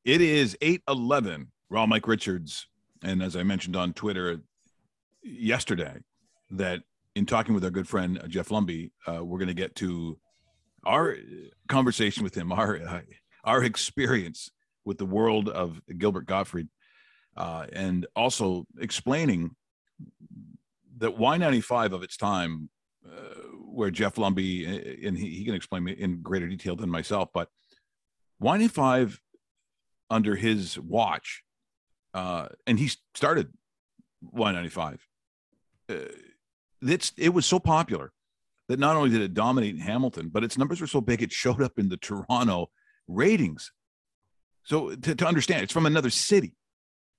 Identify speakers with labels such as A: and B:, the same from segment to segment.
A: It is 8:11. Raw Mike Richards. And as I mentioned on Twitter yesterday, that in talking with our good friend Jeff Lumby, we're going to get to our conversation with him, our experience with the world of Gilbert Gottfried, and also explaining that Y95 of its time, where Jeff Lumby, and he can explain in greater detail than myself, but Y95 under his watch, and he started Y95. It was so popular that not only did it dominate in Hamilton, but its numbers were so big it showed up in the Toronto ratings. So to understand, it's from another city,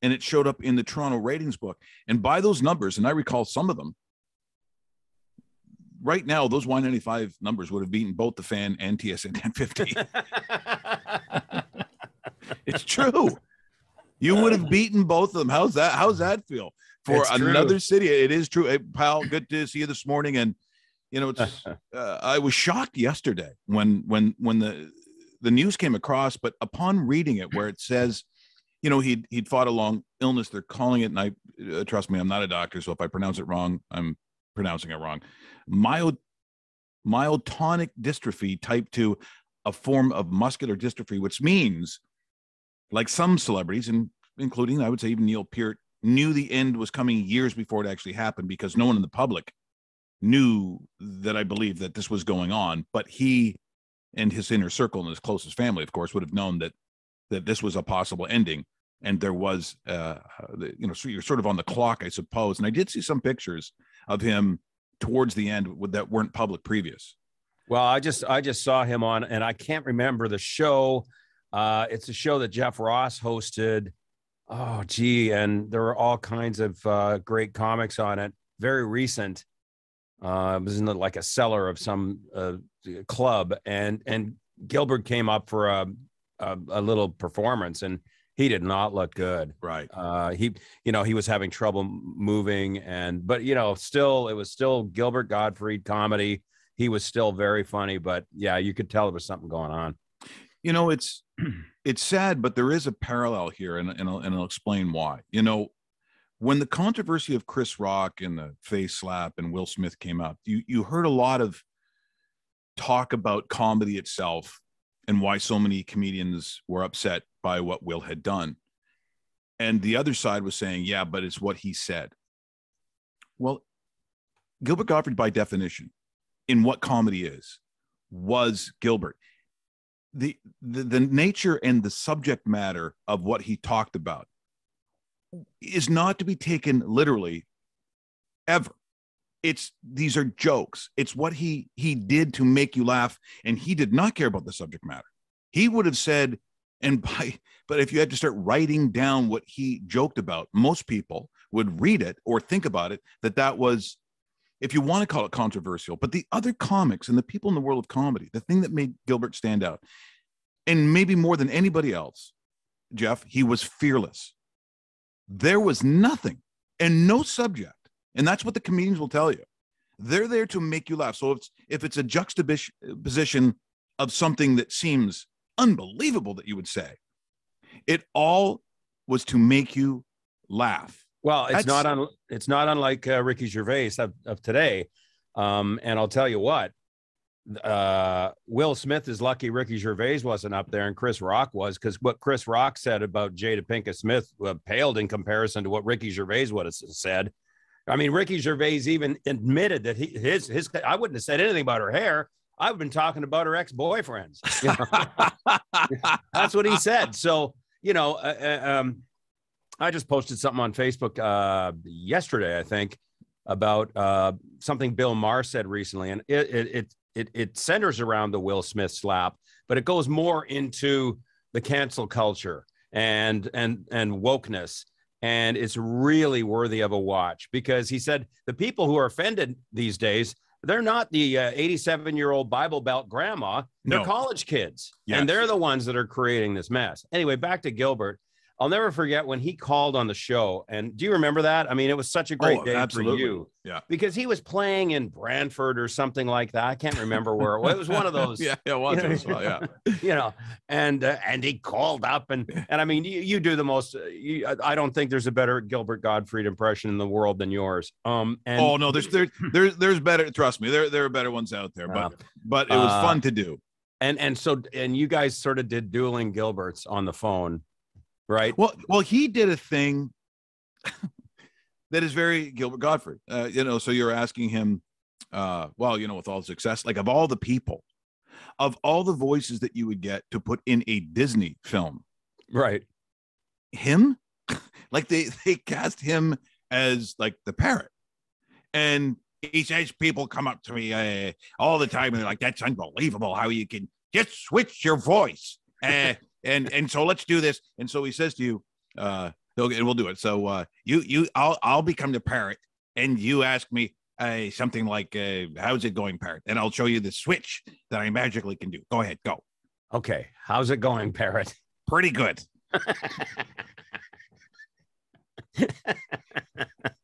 A: and it showed up in the Toronto ratings book. And by those numbers, and I recall some of them, right now, those Y95 numbers would have beaten both the Fan and TSN 1050. It's true. You would have beaten both of them. How's that feel for another city? It is true. Hey, pal, good to see you this morning. And you know, it's I was shocked yesterday when the news came across, but upon reading it, where it says, you know, he'd fought a long illness. They're calling it, and I trust me, I'm not a doctor, so if I pronounce it wrong, I'm pronouncing it wrong. Myotonic dystrophy type 2, a form of muscular dystrophy, which means, like some celebrities, and including, I would say, even Neil Peart, knew the end was coming years before it actually happened, because no one in the public knew that, I believe, that this was going on. But he and his inner circle and his closest family, of course, would have known that this was a possible ending. And there was, you know, so you're sort of on the clock, I suppose. And I did see some pictures of him towards the end that weren't public previous.
B: Well, I just saw him on, and I can't remember the show. It's a show that Jeff Ross hosted. Oh, gee. And there were all kinds of great comics on it. Very recent. It was in like a cellar of some club, and Gilbert came up for a little performance, and he did not look good.
A: Right.
B: He was having trouble moving, but you know, still, it was still Gilbert Gottfried comedy. He was still very funny, but yeah, you could tell there was something going on.
A: You know, it's sad, but there is a parallel here, and I'll explain why. You know, when the controversy of Chris Rock and the face slap and Will Smith came up, you heard a lot of talk about comedy itself and why so many comedians were upset by what Will had done. And the other side was saying, yeah, but it's what he said. Well, Gilbert Gottfried, by definition, in what comedy is, was Gilbert. The nature and the subject matter of what he talked about is not to be taken literally ever. These are jokes. It's what he did to make you laugh, and he did not care about the subject matter. He would have said, but if you had to start writing down what he joked about, most people would read it or think about it, that was, if you want to call it controversial. But the other comics and the people in the world of comedy, the thing that made Gilbert stand out, and maybe more than anybody else, Jeff, he was fearless. There was nothing and no subject. And that's what the comedians will tell you. They're there to make you laugh. So if it's a juxtaposition of something that seems unbelievable that you would say, it all was to make you laugh.
B: Well, it's not unlike Ricky Gervais of today. And I'll tell you what, Will Smith is lucky Ricky Gervais wasn't up there and Chris Rock was, because what Chris Rock said about Jada Pinkett Smith paled in comparison to what Ricky Gervais would have said. I mean, Ricky Gervais even admitted that his I wouldn't have said anything about her hair. I've been talking about her ex-boyfriends. You know? That's what he said. So, you know, I just posted something on Facebook yesterday, I think, about something Bill Maher said recently, and it centers around the Will Smith slap, but it goes more into the cancel culture and wokeness. And it's really worthy of a watch, because he said the people who are offended these days, they're not the 87-year-old Bible Belt grandma. They're college kids. Yes. And they're the ones that are creating this mess. Anyway, back to Gilbert. I'll never forget when he called on the show. And do you remember that? I mean, it was such a great day
A: absolutely.
B: for you.
A: Yeah.
B: Because he was playing in Brantford or something like that. I can't remember where. It was one of those.
A: Yeah, it was. As well, yeah.
B: And he called up and I mean, you do the most. I don't think there's a better Gilbert Gottfried impression in the world than yours.
A: No, there's better. Trust me, there are better ones out there. But it was fun to do.
B: And you guys sort of did dueling Gilberts on the phone. Right.
A: Well, he did a thing that is very Gilbert Gottfried. So you're asking him, with all success, like of all the people, of all the voices that you would get to put in a Disney film,
B: right?
A: Him, like they cast him as like the parrot, and he says people come up to me all the time and they're like, "That's unbelievable how you can just switch your voice." And so let's do this. And so he says to you, we'll do it. So I'll become the parrot, and you ask me something like, "How's it going, parrot?" And I'll show you the switch that I magically can do. Go ahead, go.
B: Okay, how's it going, parrot?
A: Pretty good.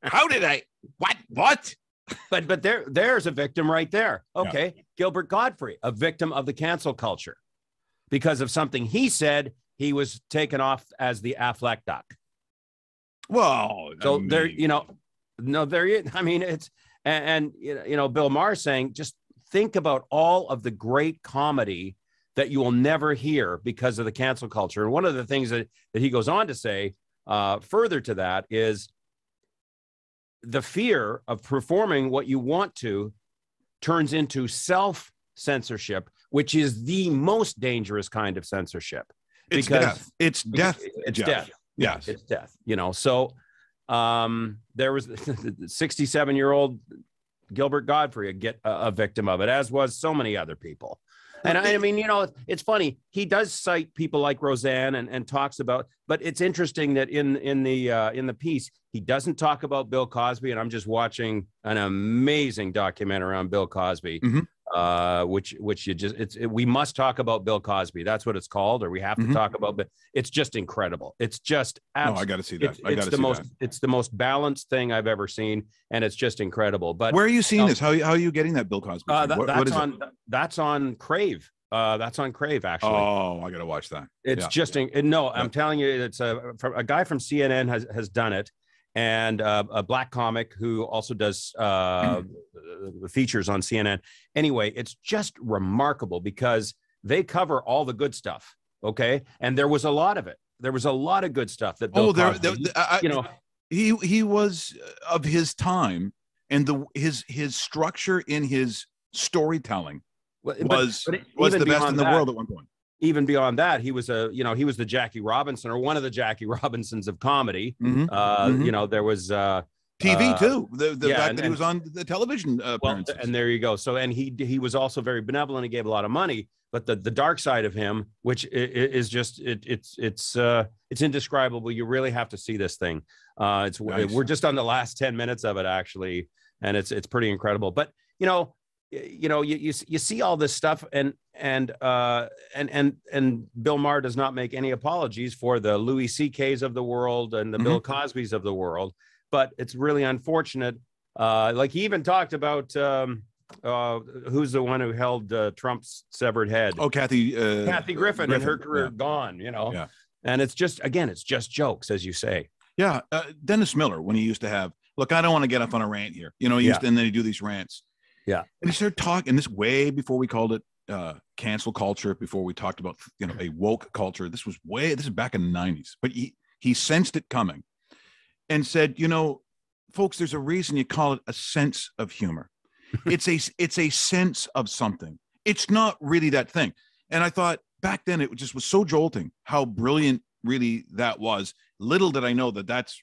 A: How did I? What?
B: But there's a victim right there. Okay, yeah. Gilbert Gottfried, a victim of the cancel culture. Because of something he said, he was taken off as the Affleck duck.
A: Well,
B: so there, I mean, it's, and Bill Maher saying, just think about all of the great comedy that you will never hear because of the cancel culture. And one of the things that he goes on to say further to that is the fear of performing what you want to turns into self-censorship, which is the most dangerous kind of censorship.
A: It's death. It's death.
B: It's death.
A: Yes.
B: It's death. So there was 67-year-old Gilbert Gottfried get a victim of it, as was so many other people. And I mean, it's funny. He does cite people like Roseanne and talks about, but it's interesting that in the piece, he doesn't talk about Bill Cosby. And I'm just watching an amazing documentary on Bill Cosby. Mm-hmm. Which we must talk about Bill Cosby. That's what it's called, or we have to talk about. But it's just incredible. It's just
A: I got to see that.
B: It's the most balanced thing I've ever seen, and it's just incredible. But
A: where are you seeing this? How are you getting that Bill Cosby?
B: That's on Crave. That's on Crave, actually.
A: Oh, I got to watch that.
B: It's I'm telling you, it's a guy from CNN has done it. And a black comic who also does features on CNN. Anyway, it's just remarkable because they cover all the good stuff. Okay, and there was a lot of it. There was a lot of good stuff that Bill Cosby,
A: he was of his time, and his structure in his storytelling was the best in the world at one point.
B: Even beyond that, he was the Jackie Robinson, or one of the Jackie Robinsons of comedy. There was
A: TV too. The fact that he was on the television appearances.
B: And there you go. So, and he was also very benevolent. He gave a lot of money, but the dark side of him, which is just it's indescribable. You really have to see this thing. Nice. We're just on the last 10 minutes of it, actually, and it's pretty incredible. But you see all this stuff, and Bill Maher does not make any apologies for the Louis C.K.'s of the world and the Bill Cosby's of the world, but it's really unfortunate. Like he even talked about who's the one who held Trump's severed head?
A: Oh, Kathy
B: Griffin, and her career gone. Yeah. And it's just jokes, as you say.
A: Yeah, Dennis Miller, when he used to have. Look, I don't want to get off on a rant here. And then he do these rants.
B: Yeah. And
A: he started talking, this way before we called it cancel culture, before we talked about, a woke culture. This is back in the 90s, but he sensed it coming and said, folks, there's a reason you call it a sense of humor. It's a sense of something. It's not really that thing. And I thought back then it just was so jolting how brilliant really that was. Little did I know that that's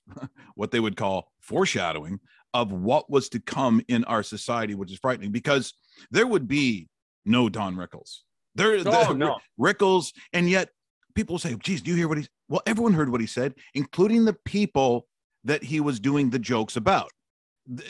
A: what they would call foreshadowing of what was to come in our society, which is frightening, because there would be no Don Rickles. No. Rickles, and yet people say, geez, do you hear what he's... Well, everyone heard what he said, including the people that he was doing the jokes about.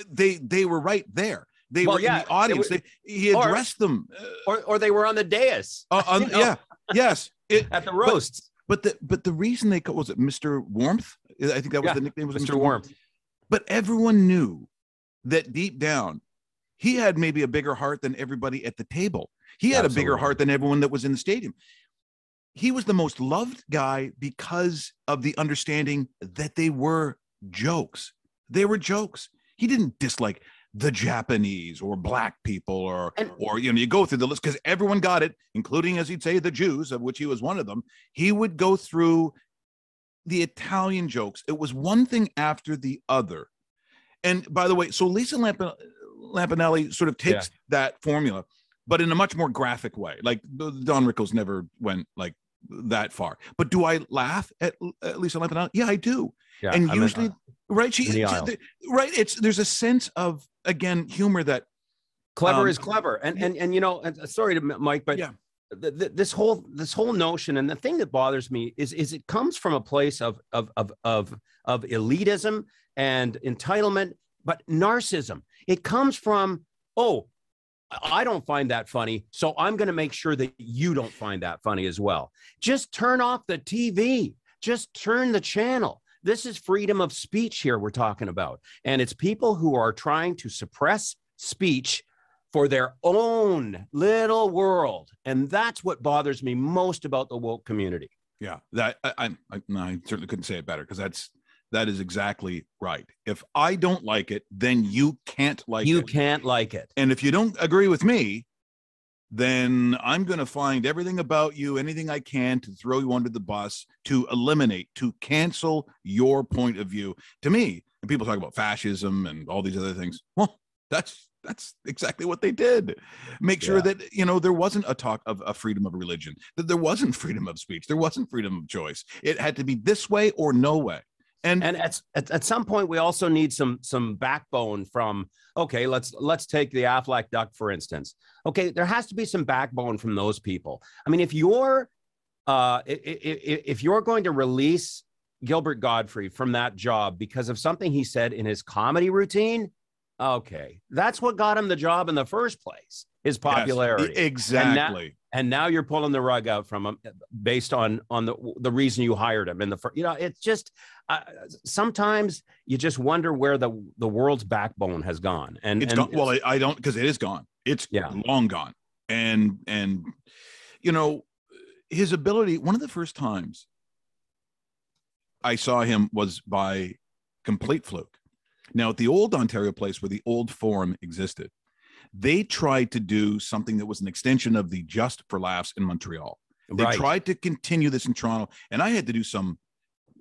A: They were right there. They were in the audience. He addressed them.
B: Or they were on the dais.
A: Yeah, yes.
B: At the roasts.
A: But the reason they was it Mr. Warmth? I think that was the nickname, was
B: Mr. Warmth.
A: But everyone knew that deep down, he had maybe a bigger heart than everybody at the table. He had a bigger heart than everyone that was in the stadium. He was the most loved guy because of the understanding that they were jokes. They were jokes. He didn't dislike the Japanese or black people or you go through the list because everyone got it, including, as he'd say, the Jews, of which he was one of them. He would go through the Italian jokes. It was one thing after the other. And by the way, so Lisa Lampanelli sort of takes that formula, but in a much more graphic way. Like Don Rickles never went like that far. But do I laugh at Lisa Lampanelli? Yeah, I do. Yeah, and usually, right? There's a sense of, again, humor that
B: clever is clever. And you know, sorry to Mike, but this whole notion, and the thing that bothers me is it comes from a place of elitism and entitlement, but narcissism. It comes from, I don't find that funny, so I'm going to make sure that you don't find that funny as well. Just turn off the TV. Just turn the channel. This is freedom of speech here we're talking about. And it's people who are trying to suppress speech for their own little world. And that's what bothers me most about the woke community.
A: Yeah, that I certainly couldn't say it better, because that is exactly right. If I don't like it, then you can't like it.
B: You can't like it.
A: And if you don't agree with me, then I'm going to find everything about you, anything I can to throw you under the bus, to eliminate, to cancel your point of view. To me, and people talk about fascism and all these other things. Well, that's exactly what they did. Make sure that, there wasn't a talk of a freedom of religion, that there wasn't freedom of speech, there wasn't freedom of choice. It had to be this way or no way. And
B: at some point, we also need some backbone from, okay, let's take the Aflac Duck, for instance. Okay, there has to be some backbone from those people. I mean, if you're going to release Gilbert Gottfried from that job because of something he said in his comedy routine, okay, that's what got him the job in the first place, his popularity.
A: Yes, exactly.
B: And now you're pulling the rug out from him based on the reason you hired him. It's just sometimes you just wonder where the world's backbone has gone. And
A: gone. Well, I don't, because it is gone. It's long gone. And his ability, one of the first times I saw him was by complete fluke. Now, at the old Ontario Place, where the old Forum existed, they tried to do something that was an extension of the Just for Laughs in Montreal. They tried to continue this in Toronto, and I had to do some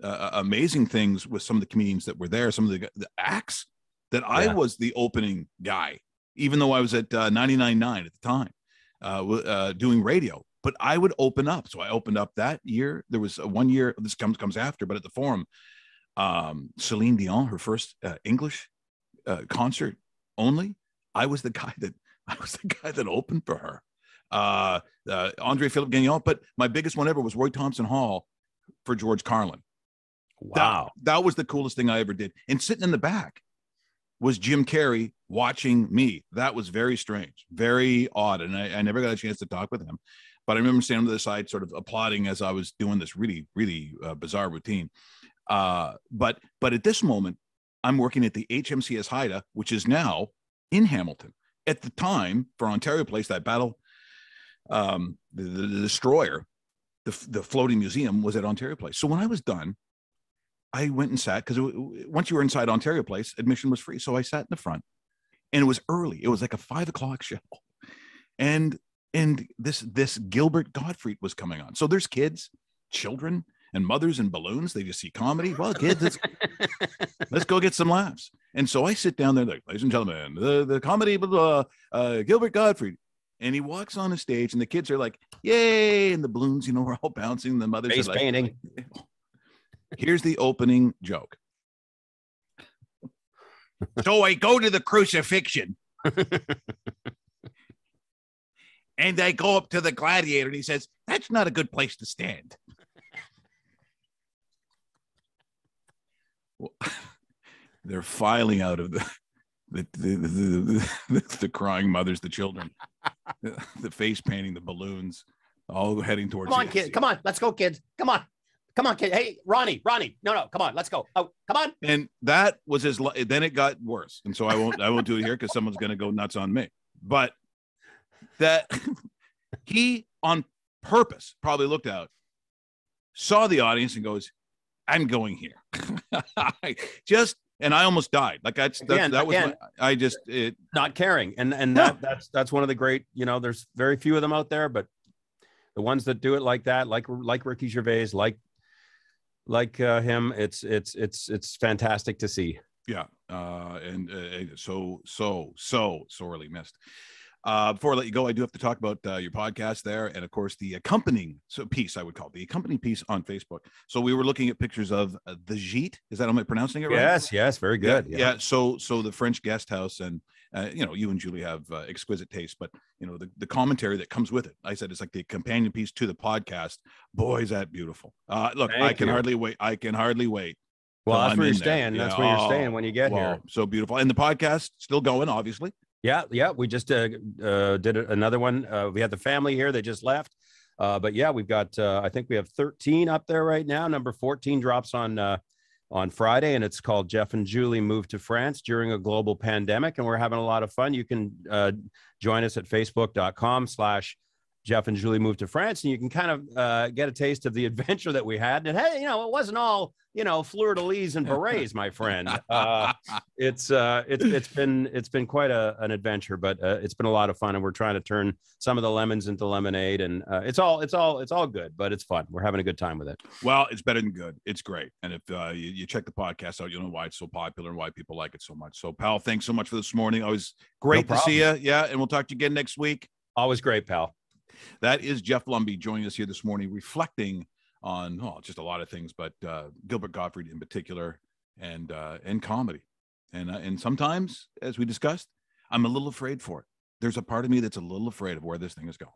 A: amazing things with some of the comedians that were there, some of the acts that I was the opening guy, even though I was at 99.9 at the time, doing radio. But I would open up. So I opened up that year. There was 1 year, this comes after, but at the Forum, Celine Dion, her first English concert only. I was the guy that opened for her. Andre Philippe Gagnon, but my biggest one ever was Roy Thompson Hall for George Carlin.
B: Wow.
A: That was the coolest thing I ever did. And sitting in the back was Jim Carrey watching me. That was very strange, very odd. And I never got a chance to talk with him, but I remember standing to the side, sort of applauding as I was doing this really, really bizarre routine. But at this moment, I'm working at the HMCS Haida, which is now in Hamilton. At the time, for Ontario Place, that battle, the destroyer, the floating museum was at Ontario Place. So when I was done, I went and sat, because once you were inside Ontario Place, admission was free. So I sat in the front, and it was early. It was like a 5 o'clock show, and this Gilbert Gottfried was coming on. So there's kids, children, and mothers and balloons. They just see comedy. Well, kids, let's go get some laughs. And so I sit down there, like, ladies and gentlemen, the comedy, Gilbert Gottfried. And he walks on the stage, and the kids are like, yay. And the balloons, we're all bouncing. The mothers
B: face
A: are like,
B: painting.
A: Here's the opening joke. So I go to the crucifixion. And I go up to the gladiator, and he says, that's not a good place to stand. Well, they're filing out of the crying mothers, the children, the face painting, the balloons, all heading towards.
B: Come on, kids! Come on, let's go, kids! Come on! Come on, kid. Hey, Ronnie. No, come on, let's go. Oh, come on.
A: And that was his. Then it got worse, and so I won't do it here because someone's going to go nuts on me. But that he on purpose probably looked out, saw the audience, and goes, "I'm going here." And I almost died. Like that was
B: not caring, and that's one of the great. There's very few of them out there, but the ones that do it like that, like Ricky Gervais, like him, it's fantastic to see.
A: Yeah, and so sorely missed. Before I let you go, I do have to talk about your podcast there, and of course the accompanying piece, I would call it, the accompanying piece on Facebook. So we were looking at pictures of the Gîte. Is that, am I pronouncing it right?
B: Yes, very good.
A: Yeah. So the French guest house, and you and Julie have exquisite taste, but the commentary that comes with it. I said it's like the companion piece to the podcast. Boy, is that beautiful! Look, I can hardly wait.
B: Well, that's where you're staying. That's where you're staying when you get here.
A: So beautiful, and the podcast still going, obviously.
B: Yeah. We just did another one. We had the family here. They just left. But yeah, we've got, I think we have 13 up there right now. Number 14 drops on Friday, and it's called Jeff and Julie Moved to France During a Global Pandemic. And we're having a lot of fun. You can join us at facebook.com/Jeff and Julie Moved to France. And you can kind of get a taste of the adventure that we had. And hey, it wasn't all, fleur-de-lis and berets, my friend. It's been quite an adventure, but it's been a lot of fun, and we're trying to turn some of the lemons into lemonade, and it's all good, but it's fun. We're having a good time with it.
A: Well, it's better than good. It's great. And if you check the podcast out, you'll know why it's so popular and why people like it so much. So, pal, thanks so much for this morning. Always great to see you. Yeah, and we'll talk to you again next week.
B: Always great, pal.
A: That is Jeff Lumby joining us here this morning, reflecting on just a lot of things, but Gilbert Gottfried in particular, and comedy, and sometimes, as we discussed, I'm a little afraid for it. There's a part of me that's a little afraid of where this thing is going.